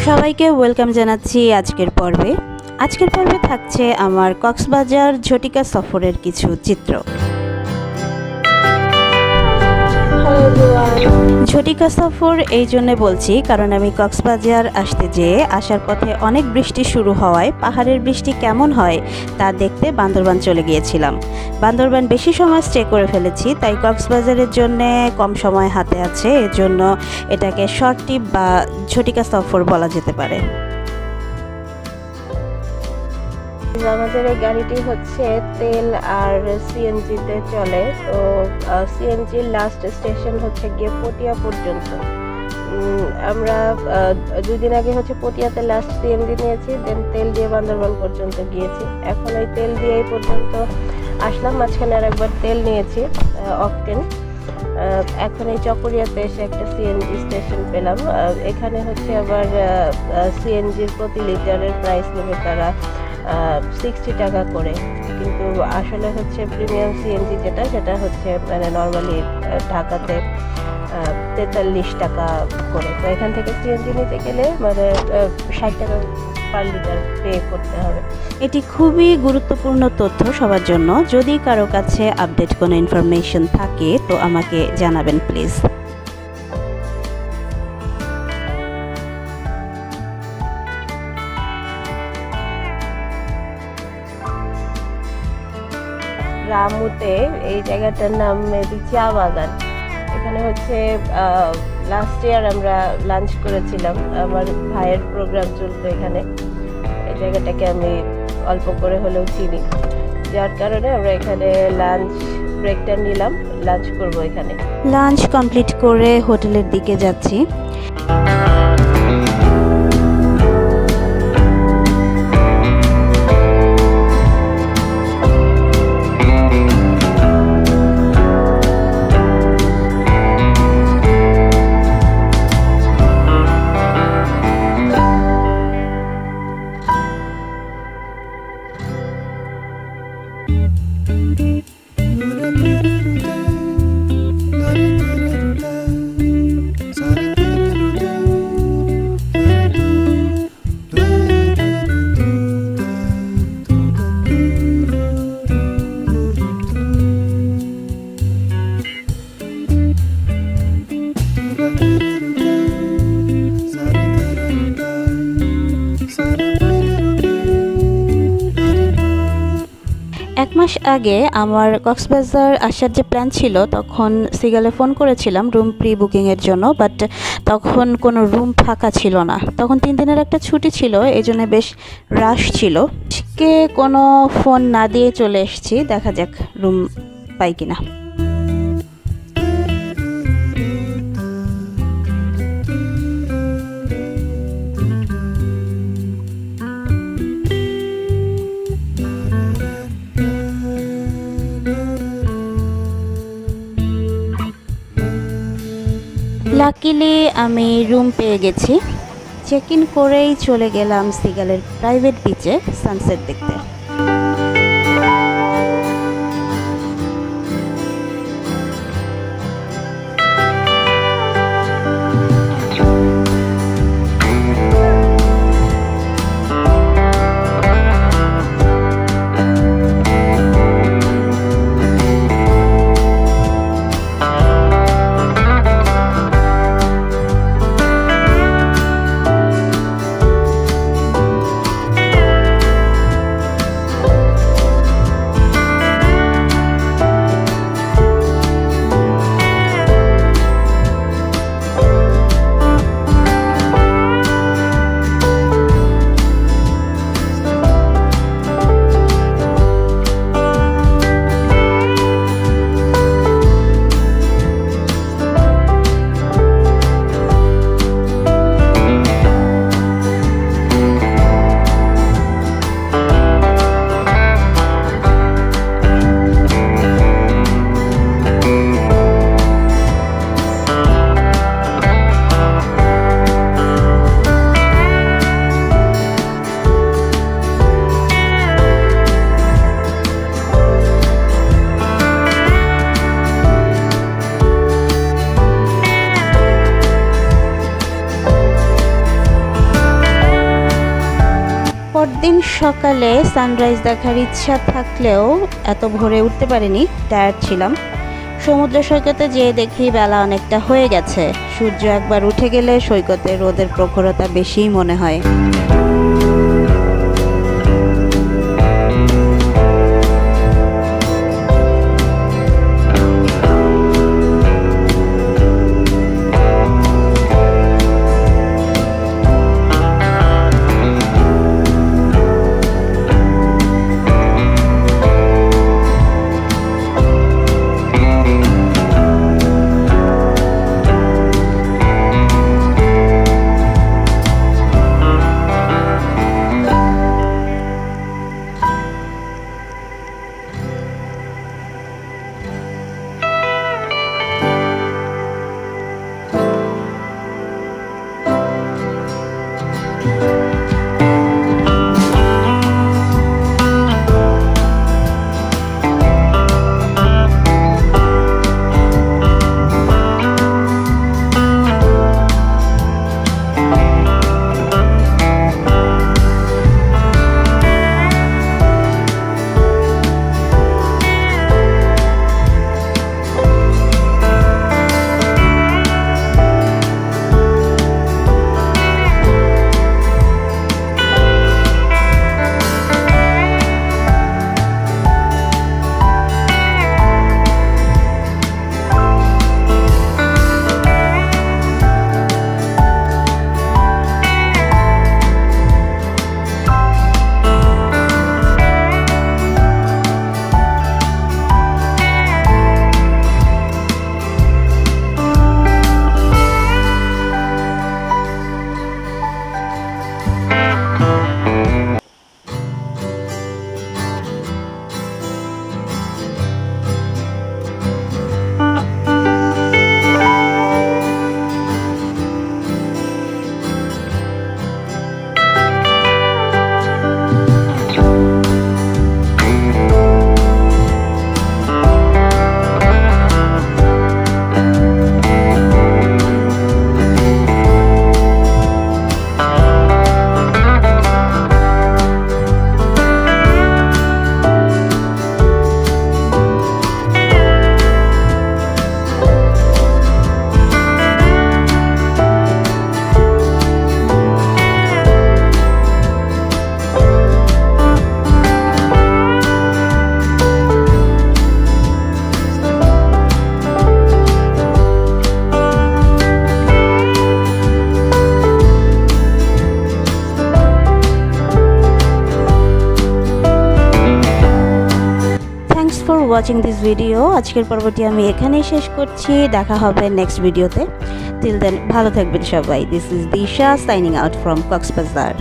সবাইকে ওয়েলকাম জানাচ্ছি আজকের পর্বে থাকছে আমার কক্সবাজার ঝটিকা সফরের কিছু চিত্র। ঝটিকা সফর এই জন্য বলছি কারণ আমি কক্সবাজার আসার পথে অনেক বৃষ্টি শুরু হওয়ায় পাহাড়ের বৃষ্টি কেমন হয় তা দেখতে বান্দরবান চলে গিয়েছিলাম। বান্দরবান বেশি সময় স্টে করে ফেলেছি, তাই কক্সবাজারের জন্য কম সময় হাতে আছে, এজন্য এটাকে শর্ট ট্রিপ বা ঝটিকা সফর বলা যেতে পারে। আমাদের এই গাড়িটি হচ্ছে তেল আর সিএনজিতে চলে। তো সিএনজির লাস্ট স্টেশন হচ্ছে গিয়ে পটিয়া পর্যন্ত। আমরা 2 দিন আগে হচ্ছে পটিয়াতে লাস্ট সিএনজি নিয়েছি, দেন তেল দিয়ে বান্দরবান পর্যন্ত গিয়েছি। এখন ওই তেল দিয়ে এই পর্যন্ত আসলাম, মাঝখানে আর একবার তেল নিয়েছি অকটেন। এখন এই চকরিয়াতে এসে একটা সিএনজি স্টেশন পেলাম। এখানে হচ্ছে আবার সিএনজির প্রতি লিটারের প্রাইস নেবে তারা 60 টাকা করে, কিন্তু আসলে হচ্ছে প্রিমিয়াম সিএনজি সেটা হচ্ছে মানে নর্মালি ঢাকাতে 43 টাকা করে। তো এখান থেকে সিএনজি নিতে গেলে মানে 60 টাকা পার লিটার পে করতে হবে। এটি খুবই গুরুত্বপূর্ণ তথ্য সবার জন্য। যদি কারো কাছে আপডেট কোনো ইনফরমেশন থাকে তো আমাকে জানাবেন প্লিজ। রামুতে এই জায়গাটার নাম মেবি চা বাগান। এখানে হচ্ছে লাস্ট ইয়ার আমরা লাঞ্চ করেছিলাম, আমার ভাইয়ের প্রোগ্রাম চলতো এখানে। এই জায়গাটাকে আমি অল্প করে হলেও চিনি, যার কারণে আমরা এখানে লাঞ্চ ব্রেকটা নিলাম, লাঞ্চ করব এখানে। লাঞ্চ কমপ্লিট করে হোটেলের দিকে যাচ্ছি। এক মাস আগে আমার কক্সবাজার আসার যে প্ল্যান ছিল, তখন সিগালে ফোন করেছিলাম রুম প্রি বুকিংয়ের জন্য, বাট তখন কোনো রুম ফাঁকা ছিল না। তখন 3 দিনের একটা ছুটি ছিল, এই জন্য বেশ রাশ ছিল। কে কোনো ফোন না দিয়ে চলে এসেছি, দেখা যাক রুম পাই কিনা। লাকিলি আমি রুম পেয়ে গেছি। চেক ইন করেই চলে গেলাম সিগালের প্রাইভেট বিচে সানসেট দেখতে। সকালে সানরাইজ দেখার ইচ্ছা থাকলেও এত ভোরে উঠতে পারিনি, টায়ার্ড ছিলাম। সমুদ্র সৈকতে যেয়ে দেখি বেলা অনেকটা হয়ে গেছে। সূর্য একবার উঠে গেলে সৈকতে রোদের প্রখরতা বেশিই মনে হয়। Watching this video. আজকের পর্বটি আমি এখানেই শেষ করছি। দেখা হবে নেক্সট ভিডিওতে। টিল দেন ভালো থাকবেন সবাই। This is Disha signing out from Cox's Bazar.